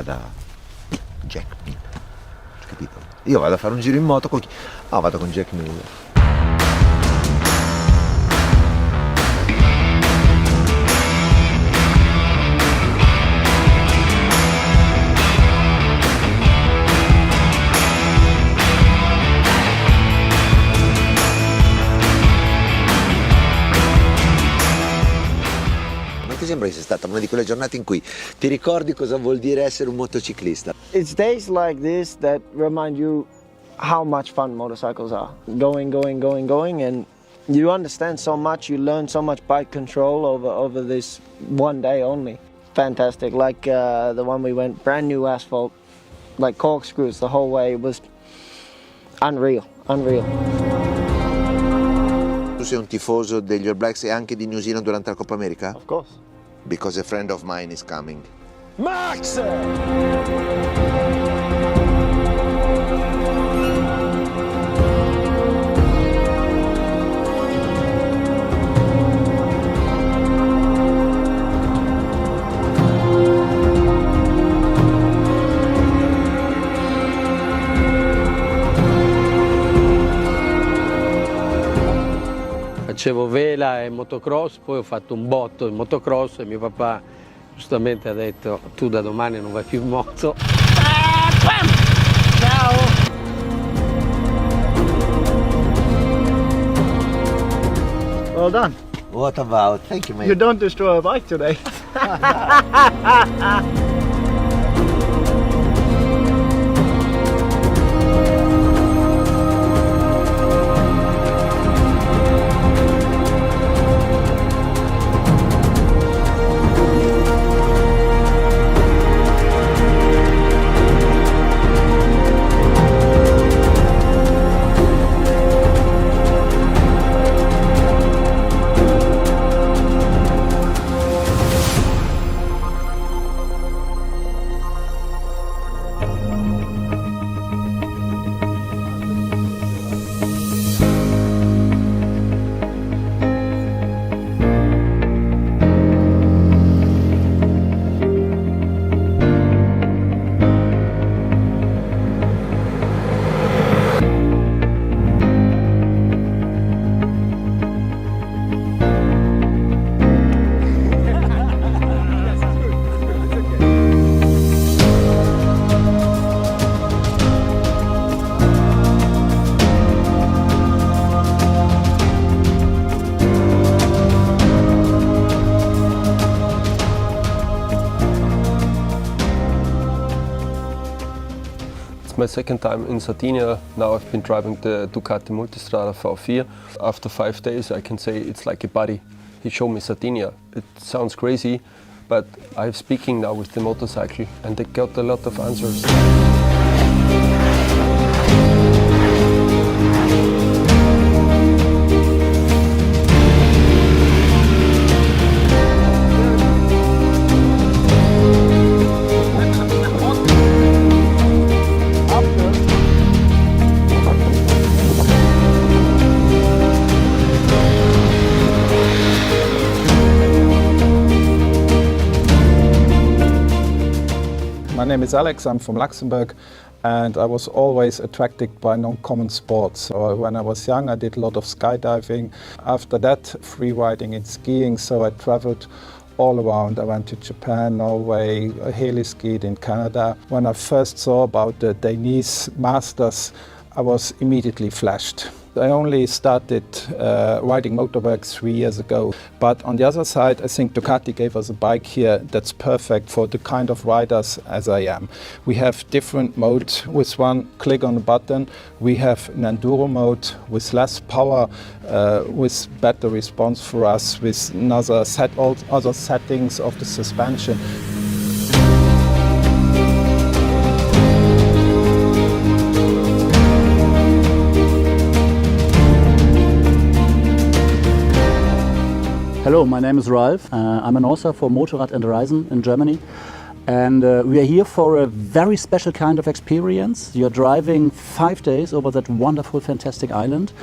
Multistrada Jack Miller, capito? Io vado a fare un giro in moto con chi? Ah, vado con Jack Miller. Sembra che sia stata una di quelle giornate in cui ti ricordi cosa vuol dire essere un motociclista. It's days like this that remind you how much fun motorcycles are. Going, and you understand so much, you learn so much bike control over this one day only. Fantastic, like the one we went, brand new asphalt, like corkscrews the whole way. It was unreal. Tu sei un tifoso degli All Blacks e anche di New Zealand durante la Coppa America? Of course. Because a friend of mine is coming. Max! Facevo vela e motocross, poi ho fatto un botto in motocross e mio papà giustamente ha detto tu da domani non vai più in moto. Ciao! Well done. What about? Thank you, mate. You don't destroy a bike today. It's my second time in Sardinia. Now I've been driving the Ducati Multistrada V4. After 5 days I can say it's like a buddy. He showed me Sardinia. It sounds crazy, but I'm speaking now with the motorcycle and they got a lot of answers. My name is Alex, I'm from Luxembourg, and I was always attracted by non-common sports. So when I was young I did a lot of skydiving. After that free riding and skiing, so I traveled all around. I went to Japan, Norway, heli skied in Canada. When I first saw about the Dainese Masters, I was immediately flashed. I only started riding motorbikes 3 years ago, but on the other side I think Ducati gave us a bike here that's perfect for the kind of riders as I am. We have different modes. With one click on the button we have an enduro mode with less power, with better response for us, with all other settings of the suspension. Hello, my name is Ralf. I'm an author for Motorrad and Reisen in Germany. And we are here for a very special kind of experience. You're driving 5 days over that wonderful, fantastic island.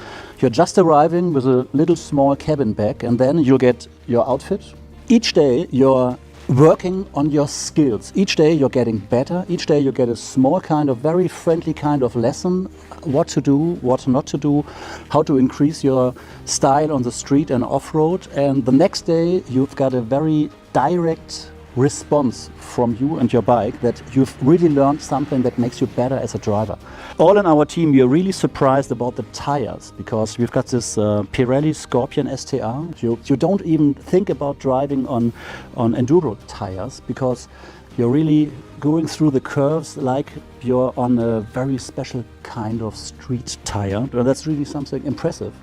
You're just arriving with a little small cabin bag and then you get your outfit. Each day you're working on your skills. Each day you're getting better. Each day you get a small kind of very friendly kind of lesson, what to do, what not to do, how to increase your style on the street and off-road. And the next day you've got a very direct response from you and your bike that you've really learned something that makes you better as a driver. All in our team, we are really surprised about the tires, because we've got this Pirelli Scorpion STR. You don't even think about driving on enduro tires, because you're really going through the curves like you're on a very special kind of street tire. And that's really something impressive.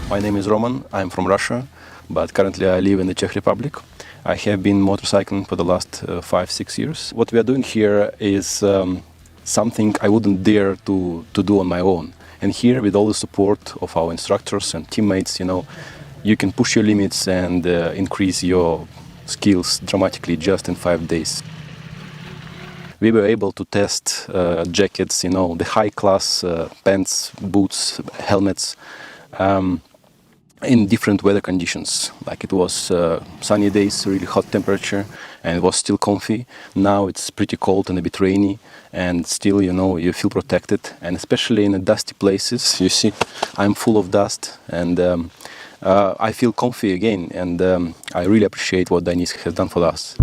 My name is Roman, I'm from Russia, but currently I live in the Czech Republic. I have been motorcycling for the last 5-6 years. What we are doing here is something I wouldn't dare to do on my own. And here, with all the support of our instructors and teammates, you can push your limits and increase your skills dramatically just in 5 days. We were able to test jackets, the high-class pants, boots, helmets, in different weather conditions. Like it was sunny days, really hot temperature, and it was still comfy. Now it's pretty cold and a bit rainy, and still, you feel protected. And especially in the dusty places, you see, I'm full of dust, and I feel comfy again. And I really appreciate what Dainese has done for us.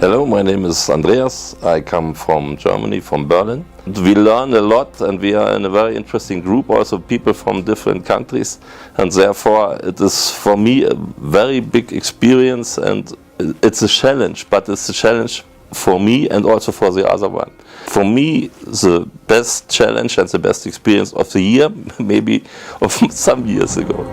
Hello, my name is Andreas. I come from Germany, from Berlin. We learn a lot, and we are in a very interesting group, also people from different countries, and therefore it is for me a very big experience, and it's a challenge, but it's a challenge for me and also for the other one. For me, the best challenge and the best experience of the year, maybe of some years ago.